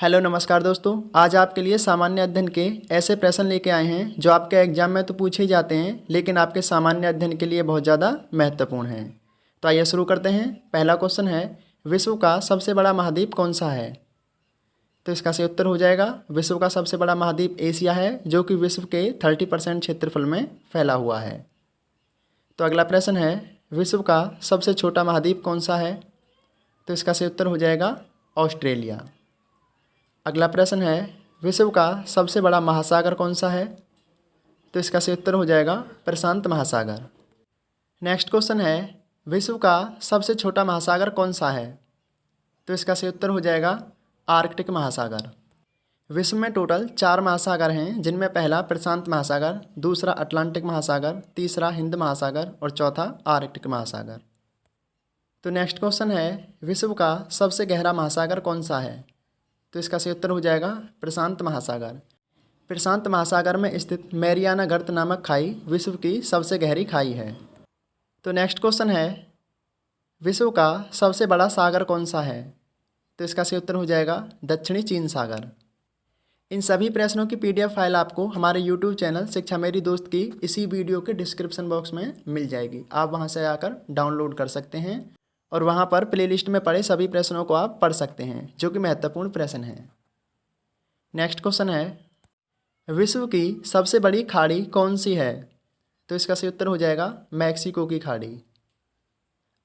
Hello नमस्कार दोस्तों। आज आपके लिए सामान्य अध्ययन के ऐसे प्रश्न लेके आए हैं जो आपके एग्जाम में तो पूछे ही जाते हैं, लेकिन आपके सामान्य अध्ययन के लिए बहुत ज़्यादा महत्वपूर्ण हैं। तो आइए शुरू करते हैं। पहला क्वेश्चन है, विश्व का सबसे बड़ा महाद्वीप कौन सा है? तो इसका सही उत्तर हो जाएगा, विश्व का सबसे बड़ा महाद्वीप एशिया है, जो कि विश्व के 30% क्षेत्रफल में फैला हुआ है। तो अगला प्रश्न है, विश्व का सबसे छोटा महाद्वीप कौन सा है? तो इसका सही उत्तर हो जाएगा ऑस्ट्रेलिया। अगला प्रश्न है, विश्व का सबसे बड़ा महासागर कौन सा है? तो इसका सही उत्तर हो जाएगा प्रशांत महासागर। नेक्स्ट क्वेश्चन है, विश्व का सबसे छोटा महासागर कौन सा है? तो इसका सही उत्तर हो जाएगा आर्कटिक महासागर। विश्व में टोटल 4 महासागर हैं, जिनमें पहला प्रशांत महासागर, दूसरा अटलांटिक महासागर, तीसरा हिंद महासागर और चौथा आर्कटिक महासागर। तो नेक्स्ट क्वेश्चन है, विश्व का सबसे गहरा महासागर कौन सा है? तो इसका सही उत्तर हो जाएगा प्रशांत महासागर। प्रशांत महासागर में स्थित मैरियाना गर्त नामक खाई विश्व की सबसे गहरी खाई है। तो नेक्स्ट क्वेश्चन है, विश्व का सबसे बड़ा सागर कौन सा है? तो इसका सही उत्तर हो जाएगा दक्षिणी चीन सागर। इन सभी प्रश्नों की PDF फाइल आपको हमारे YouTube चैनल शिक्षा मेरी दोस्त की इसी वीडियो के डिस्क्रिप्शन बॉक्स में मिल जाएगी। आप वहां से आकर डाउनलोड कर सकते हैं और वहां पर प्लेलिस्ट में पड़े सभी प्रश्नों को आप पढ़ सकते हैं, जो कि महत्वपूर्ण प्रश्न हैं। नेक्स्ट क्वेश्चन है, विश्व की सबसे बड़ी खाड़ी कौन सी है? तो इसका सही उत्तर हो जाएगा मैक्सिको की खाड़ी।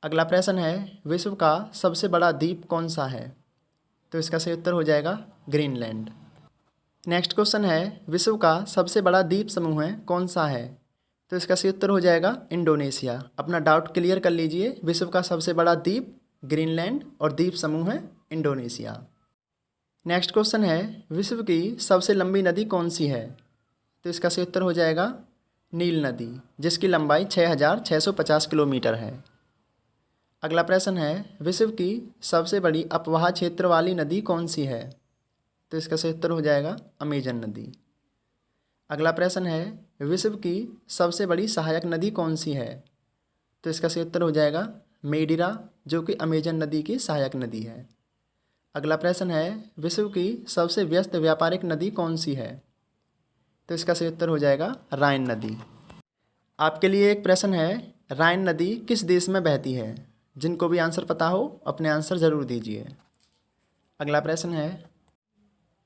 अगला प्रश्न है, विश्व का सबसे बड़ा द्वीप कौन सा है? तो इसका सही उत्तर हो जाएगा ग्रीनलैंड। नेक्स्ट क्वेश्चन है, विश्व का सबसे बड़ा द्वीप समूह है कौन सा है? तो इसका सही उत्तर हो जाएगा इंडोनेशिया। अपना डाउट क्लियर कर लीजिए, विश्व का सबसे बड़ा द्वीप ग्रीनलैंड और द्वीप समूह है इंडोनेशिया। नेक्स्ट क्वेश्चन है, विश्व की सबसे लंबी नदी कौन सी है? तो इसका सही उत्तर हो जाएगा नील नदी, जिसकी लंबाई 6650 किलोमीटर है। अगला प्रश्न है, विश्व की सबसे बड़ी अपवाह क्षेत्र वाली नदी कौन सी है? तो इसका सही उत्तर हो जाएगा अमेजन नदी। अगला प्रश्न है, विश्व की सबसे बड़ी सहायक नदी कौन सी है? तो इसका सही उत्तर हो जाएगा मेडिरा, जो कि अमेजन नदी की सहायक नदी है। अगला प्रश्न है, विश्व की सबसे व्यस्त व्यापारिक नदी कौन सी है? तो इसका सही उत्तर हो जाएगा राइन नदी। आपके लिए एक प्रश्न है, राइन नदी किस देश में बहती है? जिनको भी आंसर पता हो अपने आंसर ज़रूर दीजिए। अगला प्रश्न है,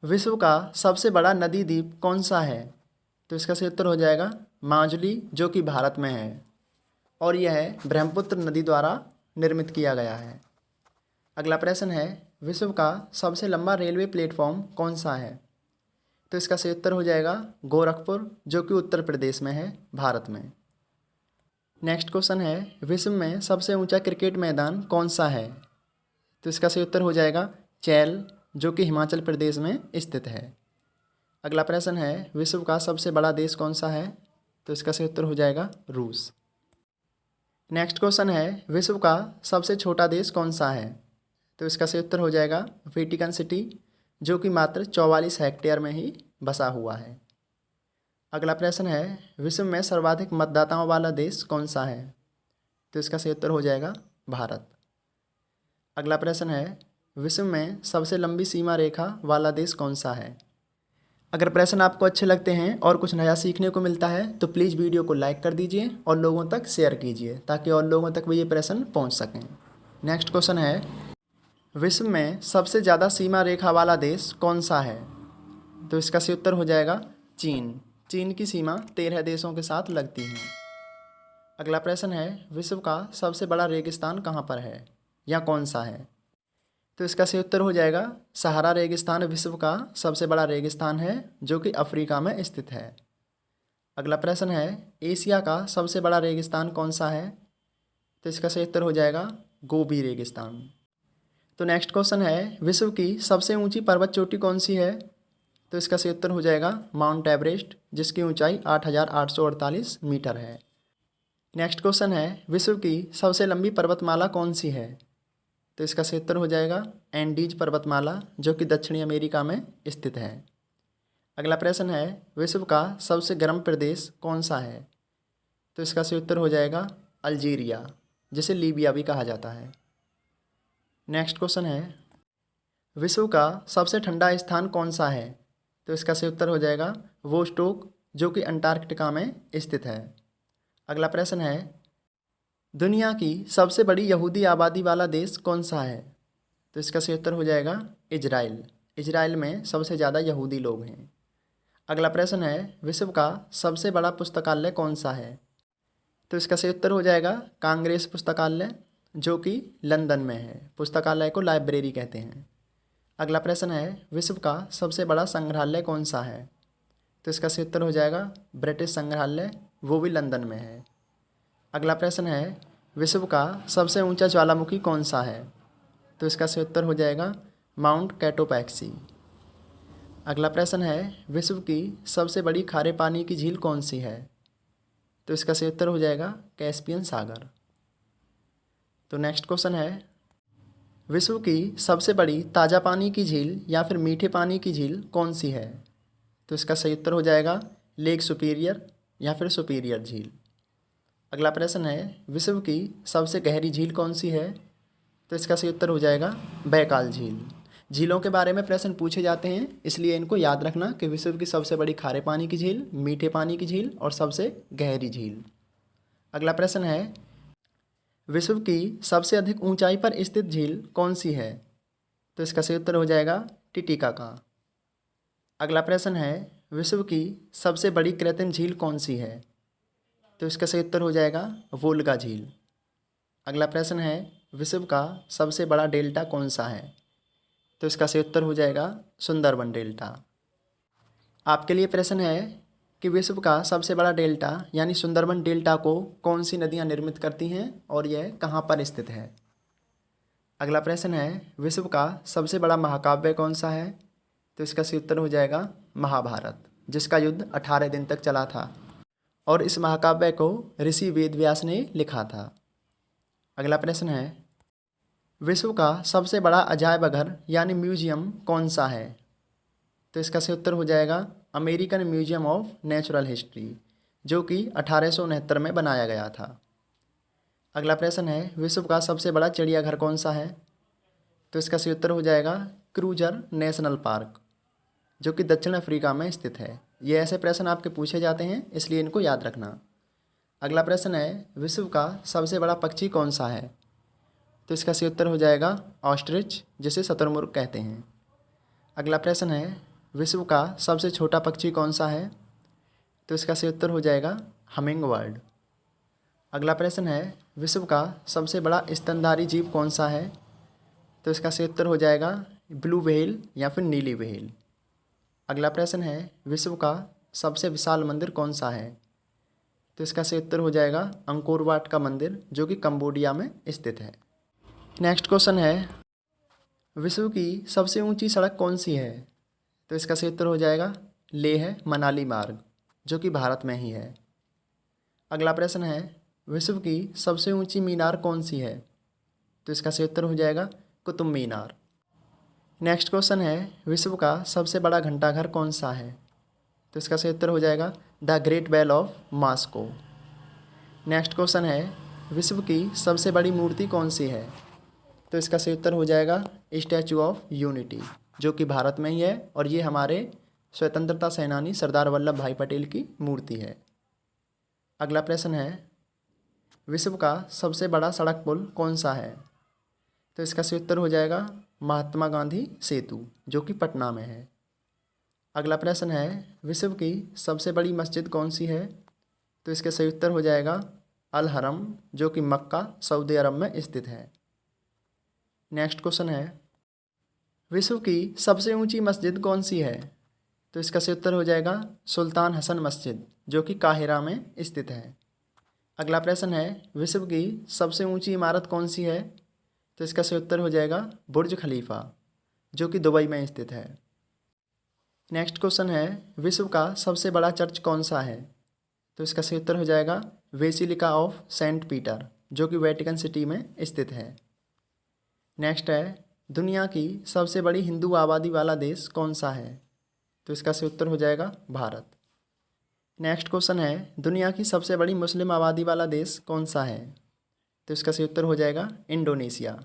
विश्व का सबसे बड़ा नदी द्वीप कौन सा है? तो इसका सही उत्तर हो जाएगा माजुली, जो कि भारत में है और यह ब्रह्मपुत्र नदी द्वारा निर्मित किया गया है। अगला प्रश्न है, विश्व का सबसे लंबा रेलवे प्लेटफॉर्म कौन सा है? तो इसका सही उत्तर हो जाएगा गोरखपुर, जो कि उत्तर प्रदेश में है, भारत में। नेक्स्ट क्वेश्चन है, विश्व में सबसे ऊंचा क्रिकेट मैदान कौन सा है? तो इसका सही उत्तर हो जाएगा चैल, जो कि हिमाचल प्रदेश में स्थित है। अगला प्रश्न है, विश्व का सबसे बड़ा देश कौन सा है? तो इसका सही उत्तर हो जाएगा रूस। नेक्स्ट क्वेश्चन है, विश्व का सबसे छोटा देश कौन सा है? तो इसका सही उत्तर हो जाएगा वेटिकन सिटी, जो कि मात्र 44 हेक्टेयर में ही बसा हुआ है। अगला प्रश्न है, विश्व में सर्वाधिक मतदाताओं वाला देश कौन सा है? तो इसका सही उत्तर हो जाएगा भारत। अगला प्रश्न है, विश्व में सबसे लंबी सीमा रेखा वाला देश कौन सा है? अगर प्रश्न आपको अच्छे लगते हैं और कुछ नया सीखने को मिलता है तो प्लीज़ वीडियो को लाइक कर दीजिए और लोगों तक शेयर कीजिए, ताकि और लोगों तक भी ये प्रश्न पहुंच सकें। नेक्स्ट क्वेश्चन है, विश्व में सबसे ज़्यादा सीमा रेखा वाला देश कौन सा है? तो इसका सही उत्तर हो जाएगा चीन। चीन की सीमा 13 देशों के साथ लगती है। अगला प्रश्न है, विश्व का सबसे बड़ा रेगिस्तान कहाँ पर है या कौन सा है? तो इसका सही उत्तर हो जाएगा सहारा रेगिस्तान विश्व का सबसे बड़ा रेगिस्तान है, जो कि अफ्रीका में स्थित है। अगला प्रश्न है, एशिया का सबसे बड़ा रेगिस्तान कौन सा है? तो इसका सही उत्तर हो जाएगा गोबी रेगिस्तान। तो नेक्स्ट क्वेश्चन है, विश्व की सबसे ऊंची पर्वत चोटी कौन सी है? तो इसका सही उत्तर हो जाएगा माउंट एवरेस्ट, जिसकी ऊंचाई 8848 मीटर है। नेक्स्ट क्वेश्चन है, विश्व की सबसे लंबी पर्वतमाला कौन सी है? तो इसका सही उत्तर हो जाएगा एंडीज पर्वतमाला, जो कि दक्षिणी अमेरिका में स्थित है। अगला प्रश्न है, विश्व का सबसे गर्म प्रदेश कौन सा है? तो इसका सही उत्तर हो जाएगा अल्जीरिया, जिसे लीबिया भी कहा जाता है। नेक्स्ट क्वेश्चन है, विश्व का सबसे ठंडा स्थान कौन सा है? तो इसका सही उत्तर हो जाएगा वोस्टोक, जो कि अंटार्कटिका में स्थित है। अगला प्रश्न है, दुनिया की सबसे बड़ी यहूदी आबादी वाला देश कौन सा है? तो इसका सही उत्तर हो जाएगा इजराइल। इजराइल में सबसे ज़्यादा यहूदी लोग हैं। अगला प्रश्न है, विश्व का सबसे बड़ा पुस्तकालय कौन सा है? तो इसका सही उत्तर हो जाएगा कांग्रेस पुस्तकालय, जो कि लंदन में है। पुस्तकालय को लाइब्रेरी कहते हैं। अगला प्रश्न है, विश्व का सबसे बड़ा संग्रहालय कौन सा है? तो इसका सही उत्तर हो जाएगा ब्रिटिश संग्रहालय, वो भी लंदन में है। अगला प्रश्न है, विश्व का सबसे ऊंचा ज्वालामुखी कौन सा है? तो इसका सही उत्तर हो जाएगा माउंट कैटोपैक्सी। अगला प्रश्न है, विश्व की सबसे बड़ी खारे पानी की झील कौन सी है? तो इसका सही उत्तर हो जाएगा कैस्पियन सागर। तो नेक्स्ट क्वेश्चन है, विश्व की सबसे बड़ी ताज़ा पानी की झील या फिर मीठे पानी की झील कौन सी है? तो इसका सही उत्तर हो जाएगा लेक सुपीरियर या फिर सुपीरियर झील। अगला प्रश्न है, विश्व की सबसे गहरी झील कौन सी है? तो इसका सही उत्तर हो जाएगा बैकाल झील। झीलों के बारे में प्रश्न पूछे जाते हैं, इसलिए इनको याद रखना कि विश्व की सबसे बड़ी खारे पानी की झील, मीठे पानी की झील और सबसे गहरी झील। अगला प्रश्न है, विश्व की सबसे अधिक ऊंचाई पर स्थित झील कौन सी है? तो इसका सही उत्तर हो जाएगा टिटिकाका। अगला प्रश्न है, विश्व की सबसे बड़ी कृत्रिम झील कौन सी है? तो इसका सही उत्तर हो जाएगा वोल्गा झील। अगला प्रश्न है, विश्व का सबसे बड़ा डेल्टा कौन सा है? तो इसका सही उत्तर हो जाएगा सुंदरबन डेल्टा। आपके लिए प्रश्न है कि विश्व का सबसे बड़ा डेल्टा यानी सुंदरबन डेल्टा को कौन सी नदियां निर्मित करती हैं और यह कहां पर स्थित है? अगला प्रश्न है, विश्व का सबसे बड़ा महाकाव्य कौन सा है? तो इसका सही उत्तर हो जाएगा महाभारत, जिसका युद्ध 18 दिन तक चला था और इस महाकाव्य को ऋषि वेदव्यास ने लिखा था। अगला प्रश्न है, विश्व का सबसे बड़ा अजायब घर यानी म्यूजियम कौन सा है? तो इसका सही उत्तर हो जाएगा American museum of natural history, जो कि 1869 में बनाया गया था। अगला प्रश्न है, विश्व का सबसे बड़ा चिड़ियाघर कौन सा है? तो इसका सही उत्तर हो जाएगा क्रूजर नेशनल पार्क, जो कि दक्षिण अफ्रीका में स्थित है। ये ऐसे प्रश्न आपके पूछे जाते हैं, इसलिए इनको याद रखना। अगला प्रश्न है, विश्व का सबसे बड़ा पक्षी कौन सा है? तो इसका सही उत्तर हो जाएगा ऑस्ट्रिच, जिसे शुतुरमुर्ग कहते हैं। अगला प्रश्न है, विश्व का सबसे छोटा पक्षी कौन सा है? तो इसका सही उत्तर हो जाएगा हमिंग बर्ड। अगला प्रश्न है, विश्व का सबसे बड़ा स्तनधारी जीव कौन सा है? तो इसका सही उत्तर हो जाएगा ब्लू व्हेल या फिर नीली व्हेल। अगला प्रश्न है, विश्व का सबसे विशाल मंदिर कौन सा है? तो इसका सही उत्तर हो जाएगा अंकोर वाट का मंदिर, जो कि कंबोडिया में स्थित है। नेक्स्ट क्वेश्चन है, विश्व की सबसे ऊंची सड़क कौन सी है? तो इसका सही उत्तर हो जाएगा लेह मनाली मार्ग, जो कि भारत में ही है। अगला प्रश्न है, विश्व की सबसे ऊंची मीनार कौन सी है? तो इसका सही उत्तर हो जाएगा कुतुब मीनार। नेक्स्ट क्वेश्चन है, विश्व का सबसे बड़ा घंटाघर कौन सा है? तो इसका सही उत्तर हो जाएगा the great bell of Moscow. Next question है, विश्व की सबसे बड़ी मूर्ति कौन सी है? तो इसका सही उत्तर हो जाएगा स्टैचू ऑफ यूनिटी, जो कि भारत में ही है और ये हमारे स्वतंत्रता सेनानी सरदार वल्लभ भाई पटेल की मूर्ति है। अगला प्रश्न है, विश्व का सबसे बड़ा सड़क पुल कौन सा है? तो इसका सही उत्तर हो जाएगा महात्मा गांधी सेतु, जो कि पटना में है। अगला प्रश्न है, विश्व की सबसे बड़ी मस्जिद कौन सी है? तो इसका सही उत्तर हो जाएगा अल हरम, जो कि मक्का सऊदी अरब में स्थित है। नेक्स्ट क्वेश्चन है, विश्व की सबसे ऊंची मस्जिद कौन सी है? तो इसका सही उत्तर हो जाएगा सुल्तान हसन मस्जिद, जो कि काहिरा में स्थित है। अगला प्रश्न है, विश्व की सबसे ऊंची इमारत कौन सी है? तो इसका सही उत्तर हो जाएगा बुर्ज खलीफा, जो कि दुबई में स्थित है। नेक्स्ट क्वेश्चन है, विश्व का सबसे बड़ा चर्च कौन सा है? तो इसका सही उत्तर हो जाएगा बेसिलिका ऑफ सेंट पीटर, जो कि वेटिकन सिटी में स्थित है। नेक्स्ट है, दुनिया की सबसे बड़ी हिंदू आबादी वाला देश कौन सा है? तो इसका सही उत्तर हो जाएगा भारत। नेक्स्ट क्वेश्चन है, दुनिया की सबसे बड़ी मुस्लिम आबादी वाला देश कौन सा है? तो इसका सही उत्तर हो जाएगा इंडोनेशिया।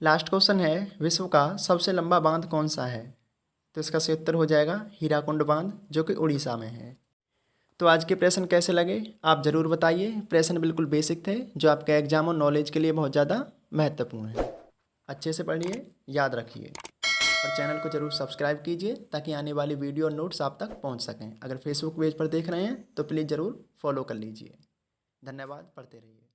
लास्ट क्वेश्चन है, विश्व का सबसे लंबा बांध कौन सा है? तो इसका सही उत्तर हो जाएगा हीराकुंड बांध, जो कि उड़ीसा में है। तो आज के प्रश्न कैसे लगे आप ज़रूर बताइए। प्रश्न बिल्कुल बेसिक थे, जो आपके एग्जाम और नॉलेज के लिए बहुत ज़्यादा महत्वपूर्ण है। अच्छे से पढ़िए, याद रखिए और चैनल को ज़रूर सब्सक्राइब कीजिए ताकि आने वाली वीडियो और नोट्स आप तक पहुंच सकें। अगर फेसबुक पेज पर देख रहे हैं तो प्लीज़ ज़रूर फॉलो कर लीजिए। धन्यवाद, पढ़ते रहिए।